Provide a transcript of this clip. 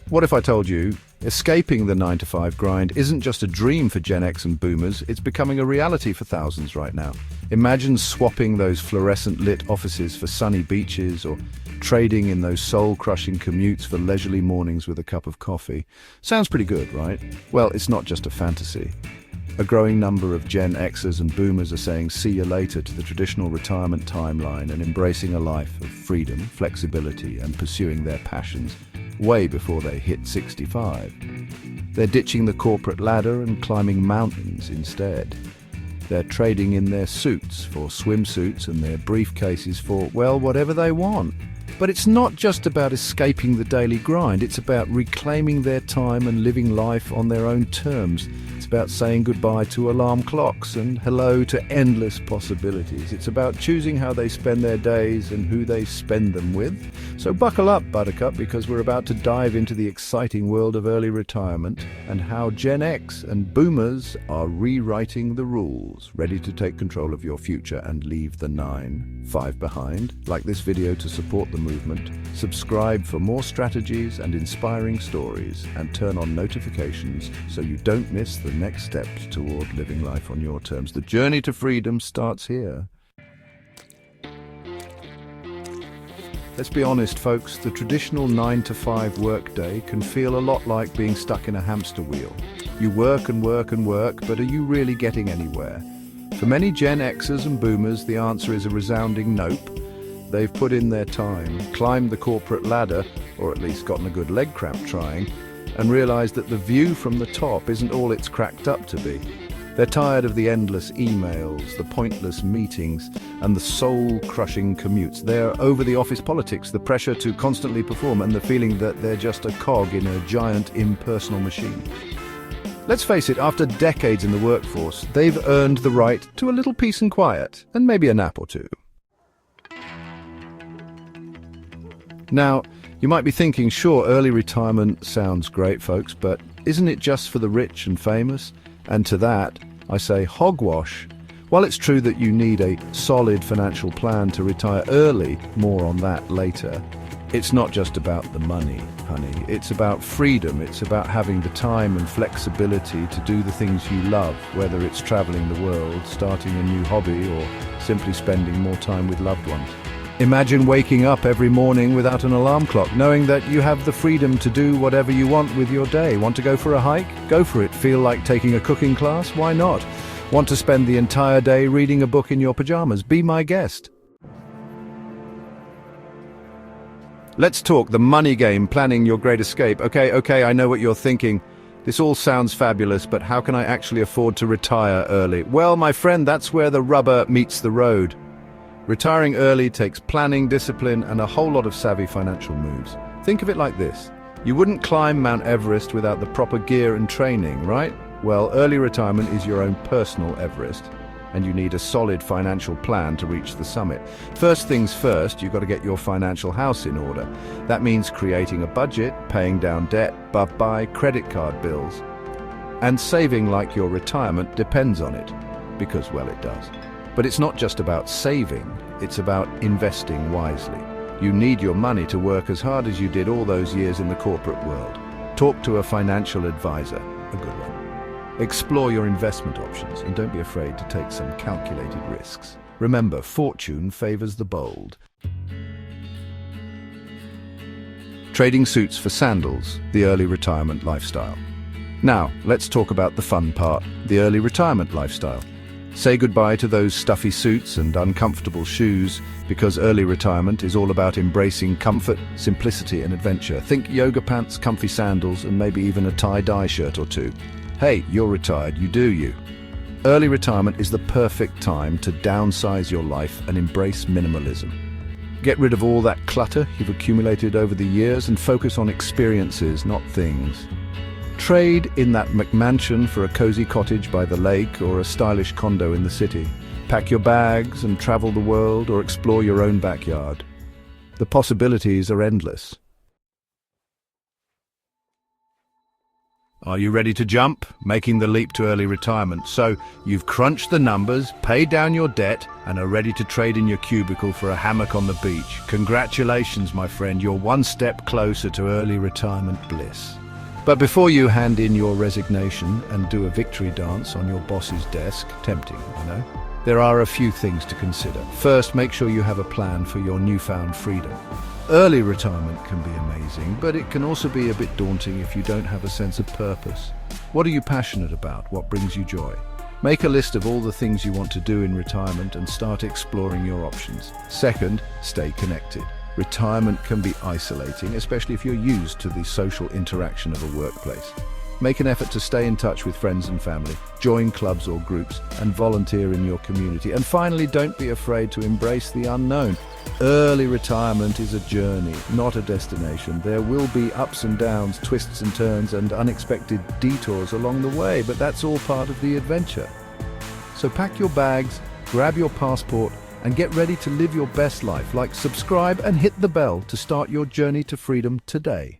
What if I told you escaping the 9-to-5 grind isn't just a dream for Gen X and boomers, it's becoming a reality for thousands right now. Imagine swapping those fluorescent-lit offices for sunny beaches, or trading in those soul-crushing commutes for leisurely mornings with a cup of coffee. Sounds pretty good, right? Well, it's not just a fantasy. A growing number of Gen Xers and boomers are saying see you later to the traditional retirement timeline and embracing a life of freedom, flexibility, and pursuing their passions way before they hit 65. They're ditching the corporate ladder and climbing mountains instead. They're trading in their suits for swimsuits and their briefcases for, well, whatever they want. But it's not just about escaping the daily grind, it's about reclaiming their time and living life on their own terms. It's about saying goodbye to alarm clocks and hello to endless possibilities. It's about choosing how they spend their days and who they spend them with. So buckle up, Buttercup, because we're about to dive into the exciting world of early retirement and how Gen X and boomers are rewriting the rules. Ready to take control of your future and leave the 9-5 behind? Like this video to support the movement, subscribe for more strategies and inspiring stories, and turn on notifications so you don't miss the next steps toward living life on your terms. The journey to freedom starts here. Let's be honest, folks, the traditional 9-to-5 workday can feel a lot like being stuck in a hamster wheel. You work and work and work, but are you really getting anywhere? For many Gen Xers and boomers, the answer is a resounding nope. They've put in their time, climbed the corporate ladder, or at least gotten a good leg cramp trying, and realized that the view from the top isn't all it's cracked up to be. They're tired of the endless emails, the pointless meetings, and the soul-crushing commutes. They're over the office politics, the pressure to constantly perform, and the feeling that they're just a cog in a giant impersonal machine. Let's face it, after decades in the workforce, they've earned the right to a little peace and quiet, and maybe a nap or two. Now, you might be thinking, sure, early retirement sounds great, folks, but isn't it just for the rich and famous? And to that, I say hogwash. While it's true that you need a solid financial plan to retire early, more on that later, it's not just about the money, honey. It's about freedom. It's about having the time and flexibility to do the things you love, whether it's traveling the world, starting a new hobby, or simply spending more time with loved ones. Imagine waking up every morning without an alarm clock, knowing that you have the freedom to do whatever you want with your day. Want to go for a hike? Go for it. Feel like taking a cooking class? Why not? Want to spend the entire day reading a book in your pajamas? Be my guest. Let's talk the money game, planning your great escape. Okay, I know what you're thinking. This all sounds fabulous, but how can I actually afford to retire early? Well, my friend, that's where the rubber meets the road. Retiring early takes planning, discipline, and a whole lot of savvy financial moves. Think of it like this. You wouldn't climb Mount Everest without the proper gear and training, right? Well, early retirement is your own personal Everest, and you need a solid financial plan to reach the summit. First things first, you've got to get your financial house in order. That means creating a budget, paying down debt, buy credit card bills, and saving like your retirement depends on it, because, well, it does. But it's not just about saving, it's about investing wisely. You need your money to work as hard as you did all those years in the corporate world. Talk to a financial advisor, a good one. Explore your investment options and don't be afraid to take some calculated risks. Remember, fortune favors the bold. Trading suits for sandals, the early retirement lifestyle. Now, let's talk about the fun part, the early retirement lifestyle. Say goodbye to those stuffy suits and uncomfortable shoes, because early retirement is all about embracing comfort, simplicity, and adventure. Think yoga pants, comfy sandals, and maybe even a tie-dye shirt or two. Hey, you're retired, you do you. Early retirement is the perfect time to downsize your life and embrace minimalism. Get rid of all that clutter you've accumulated over the years and focus on experiences, not things. Trade in that McMansion for a cozy cottage by the lake or a stylish condo in the city. Pack your bags and travel the world or explore your own backyard. The possibilities are endless. Are you ready to jump? Making the leap to early retirement. So, you've crunched the numbers, paid down your debt, and are ready to trade in your cubicle for a hammock on the beach. Congratulations, my friend. You're one step closer to early retirement bliss. But before you hand in your resignation and do a victory dance on your boss's desk, tempting, you know, there are a few things to consider. First, make sure you have a plan for your newfound freedom. Early retirement can be amazing, but it can also be a bit daunting if you don't have a sense of purpose. What are you passionate about? What brings you joy? Make a list of all the things you want to do in retirement and start exploring your options. Second, stay connected. Retirement can be isolating, especially if you're used to the social interaction of a workplace. Make an effort to stay in touch with friends and family, join clubs or groups, and volunteer in your community. And finally, don't be afraid to embrace the unknown. Early retirement is a journey, not a destination. There will be ups and downs, twists and turns, and unexpected detours along the way, but that's all part of the adventure. So pack your bags, grab your passport, and get ready to live your best life. Like, subscribe and hit the bell to start your journey to freedom today.